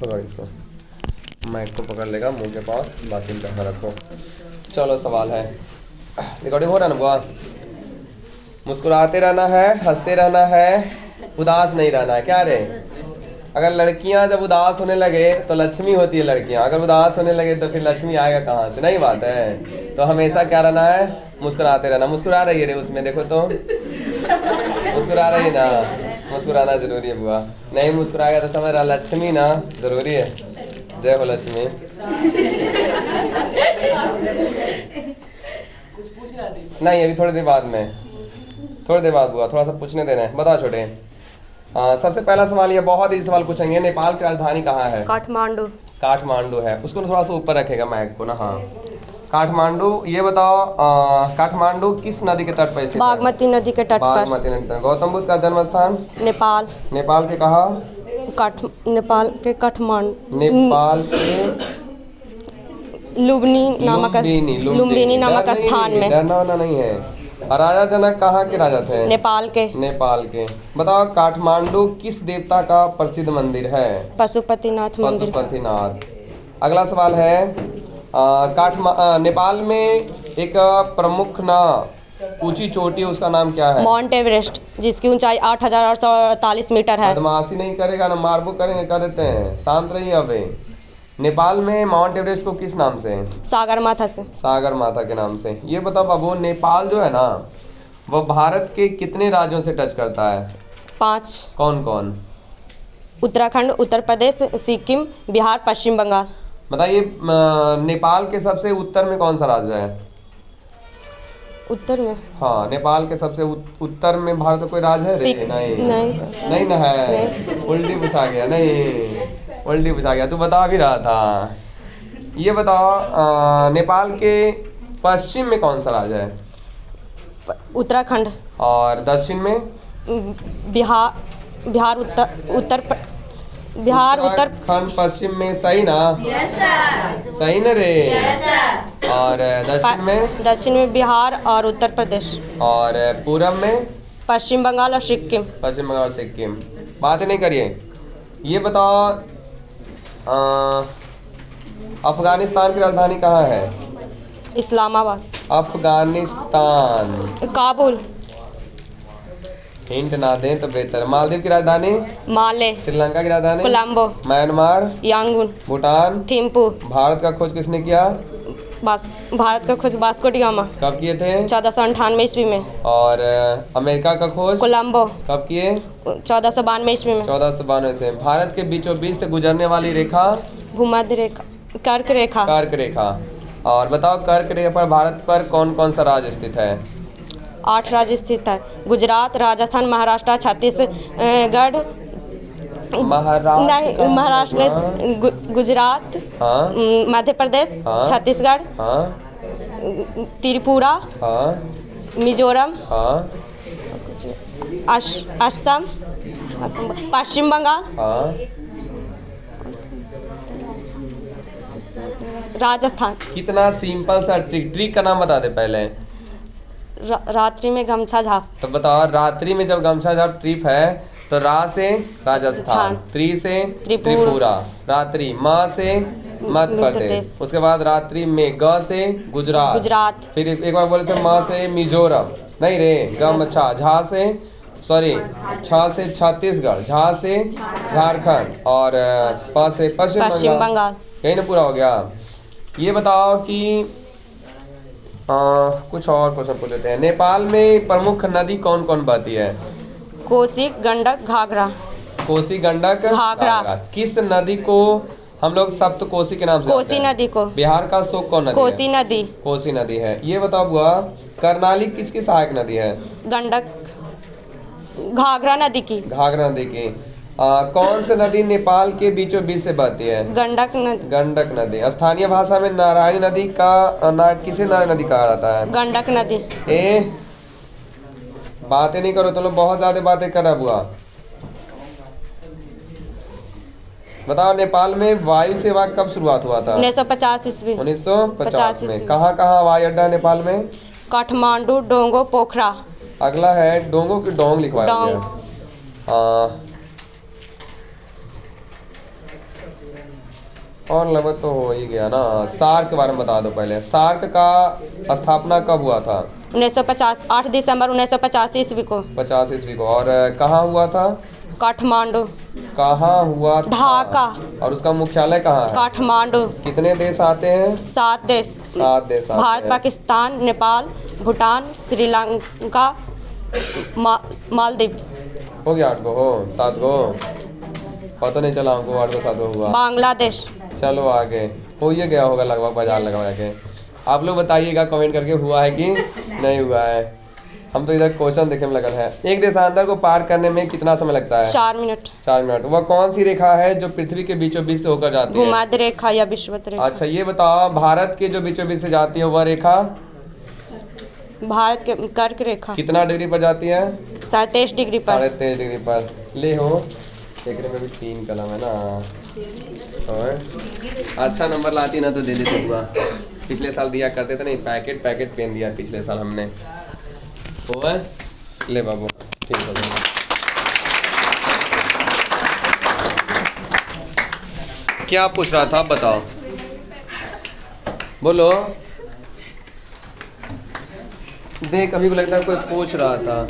पकड़ इसको, माइक को पकड़ लेगा मुंह के पास, बाकी इनका रखो। चलो सवाल है, रिकॉर्डिंग हो रहा है ना बुआ? मुस्कुराते रहना है, हंसते रहना है, उदास नहीं रहना है। क्या रे? अगर लड़कियां जब उदास होने लगे तो लक्ष्मी होती है लड़कियां, अगर उदास होने लगे तो फिर लक्ष्मी आएगा कहाँ से? नहीं बात है। तो हमेशा क्या रहना है? मुस्कुराते रहना। मुस्कुरा रही है रे उसमें, देखो तो मुस्कुरा रही ना। मुस्कुराना जरूरी है बुआ, नहीं मुस्कुराएगा तो समझ रहा लक्ष्मी ना जरूरी है। जय हो लक्ष्मी। नहीं अभी थोड़ी देर बाद में, थोड़ी देर बाद बुआ, थोड़ा सा पूछने देना है। बताओ छोटे। सबसे पहला सवाल, ये बहुत ही सवाल पूछेंगे, नेपाल की राजधानी कहाँ है? काठमांडू। काठमांडू है, उसको थोड़ा सा ऊपर रखेगा माइक को ना। हाँ काठमांडू। ये बताओ काठमांडू किस नदी के तट पर स्थित है? बागमती नदी के तट पर। बागमती नदी तट। गौतम बुद्ध का जन्म स्थान? नेपाल। नेपाल के कहा? नेपाल के काठमांडू। नेपाल के लुम्बिनी नामक स्थान में। डरना नहीं है। राजा जनक कहाँ के राजा थे? नेपाल के। नेपाल के। बताओ काठमांडू किस देवता का प्रसिद्ध मंदिर है? पशुपतिनाथ मंदिर। पशुपतिनाथ। अगला सवाल है, नेपाल में एक प्रमुख ना ऊंची चोटी, उसका नाम क्या है? माउंट एवरेस्ट, जिसकी ऊंचाई 8,848 मीटर है। बदमाशी नहीं करेगा ना, मारबो करेंगे, कर देते हैं। शांत रहिए। अबे नेपाल में माउंट एवरेस्ट को किस नाम से? सागर माथा से। सागर माथा के नाम से। ये बताओ बाबू, नेपाल जो है ना वो भारत के कितने राज्यों से टच करता है? 5। कौन कौन? उत्तराखंड, उत्तर प्रदेश, सिक्किम, बिहार, पश्चिम बंगाल। बताइए नेपाल के सबसे उत्तर में कौन सा राज्य है? उत्तर में? हाँ नेपाल के सबसे उत्तर में भारत का कोई राज्य है रे? नहीं ना है। उल्टी पूछा गया, नहीं उल्टी पूछा गया, तू बता भी रहा था। ये बताओ नेपाल के पश्चिम में कौन सा राज्य है? उत्तराखंड। और दक्षिण में? बिहार उत्तराखंड पश्चिम में, सही ना? सही ना रे? और दक्षिण में? दक्षिण में बिहार और उत्तर प्रदेश। और पूरब में? पश्चिम बंगाल और सिक्किम। पश्चिम बंगाल और सिक्किम। बात नहीं करिए। ये बताओ अफगानिस्तान की राजधानी कहाँ है? इस्लामाबाद। अफगानिस्तान। काबुल। हिंट ना दें तो बेहतर। मालदीव की राजधानी? माले। श्रीलंका की राजधानी? कोलंबो। म्यांमार? यांगून। भूटान? थिम्पू। भारत का खोज किसने किया? भारत का खोज वास्को डी गामा। कब किए थे? 1498 ईस्वी में। और अमेरिका का खोज? कोलंबो। कब किए? 1492 ईस्वी में। 1492 से। भारत के बीचों बीच से गुजरने वाली रेखा? भूमध्य रेखा। कर्क रेखा। कर्क रेखा। और बताओ कर्क रेखा पर भारत पर कौन कौन सा राज्य स्थित है? 8 राज्य स्थित है। गुजरात, राजस्थान, महाराष्ट्र, छत्तीसगढ़। महाराष्ट्र, गुजरात, मध्य प्रदेश, छत्तीसगढ़, त्रिपुरा, मिजोरम, असम, पश्चिम बंगाल, राजस्थान। कितना सिंपल सा ट्रिक का नाम बता दे पहले। रात्रि में गमछा झाप। तो बताओ रात्रि में जब गमछा झाप ट्रिप है तो रा से राजस्थान, त्रि से त्रिपुरा, रात्रि, माँ से मध्य प्रदेश, उसके बाद रात्रि में ग से गुजरात, फिर एक बार बोले थे माँ से मिजोरम, नहीं रे, गमछा, झा से सॉरी छा से छत्तीसगढ़, झा से झारखंड और प से पश्चिम बंगाल। यही ना पूरा हो गया। ये बताओ कि कुछ और क्वेश्चन पूछ लेते हैं। नेपाल में प्रमुख नदी कौन कौन बहती है? कोसी, गंडक, घाघरा। कोसी, गंडक, घाघरा। किस नदी को हम लोग सप्त कोसी के नाम से? कोसी नदी को। बिहार का शोक कौन नदी? कोसी नदी। कोसी नदी है। ये बताओ बुआ कर्णाली किसकी सहायक नदी है? गंडक, घाघरा नदी की। घाघरा नदी की। कौन सी नदी नेपाल के बीचों बीच से बहती है? गंडक नदी। गंडक नदी। स्थानीय भाषा में नारायणी नदी का किसे नारायणी नदी कहा जाता है? गंडक नदी। बातें नहीं करो, तुम लोग बहुत ज्यादा बातें कर रहा बुआ। बताओ नेपाल में वायु सेवा कब शुरुआत हुआ था? 1950 ईस्वी। 1950 में। कहाँ कहाँ हवाई अड्डा है नेपाल में? काठमांडू, डोंगो, पोखरा। अगला है डोंगो की डोंग लिखवाया गया। और लगभग तो हो ही गया ना। सार्क के बारे में बता दो पहले। सार्क का स्थापना कब हुआ था? 1950 8 दिसंबर 1985 ईस्वी को। 50 ईस्वी को। और कहाँ हुआ था? काठमांडू। कहाँ हुआ था? ढाका। और उसका मुख्यालय कहाँ है? काठमांडू। कितने देश आते हैं? 7 देश। 7 देश आते भारत, हैं। पाकिस्तान, नेपाल, भूटान, श्रीलंका, मालदीव। हो गया 8 को? हो 7 को? पता नहीं चला हमको 8 को 7 को हुआ। बांग्लादेश। चलो आगे। हो ही गया होगा लगभग बाजार लगा के। आप लोग बताइएगा कमेंट करके हुआ है कि नहीं हुआ है। हम तो इधर क्वेश्चन देखने में लगल है। एक देशांतर को पार करने में कितना समय लगता है? 4 मिनट। 4 मिनट। वह कौन सी रेखा है जो पृथ्वी के बीचों बीच से होकर जाती है? भूमध्य रेखा या विषुवत रेखा। अच्छा ये बताओ, भारत के जो बीचों बीच से जाती है वह रेखा भारत के कर्क रेखा। कितना डिग्री पर जाती है? 23.5 डिग्री पर। 23.5 डिग्री पर। ले हो देखने में भी 3 कलम है ना। और अच्छा नंबर लाती ना तो दे देते हुआ। पिछले साल दिया करते थे नहीं, पैकेट पैकेट पेन दिया पिछले साल हमने। हो ले बाबू, ठीक है। क्या पूछ रहा था बताओ, बोलो। देख अभी को लगता है कोई पूछ रहा था।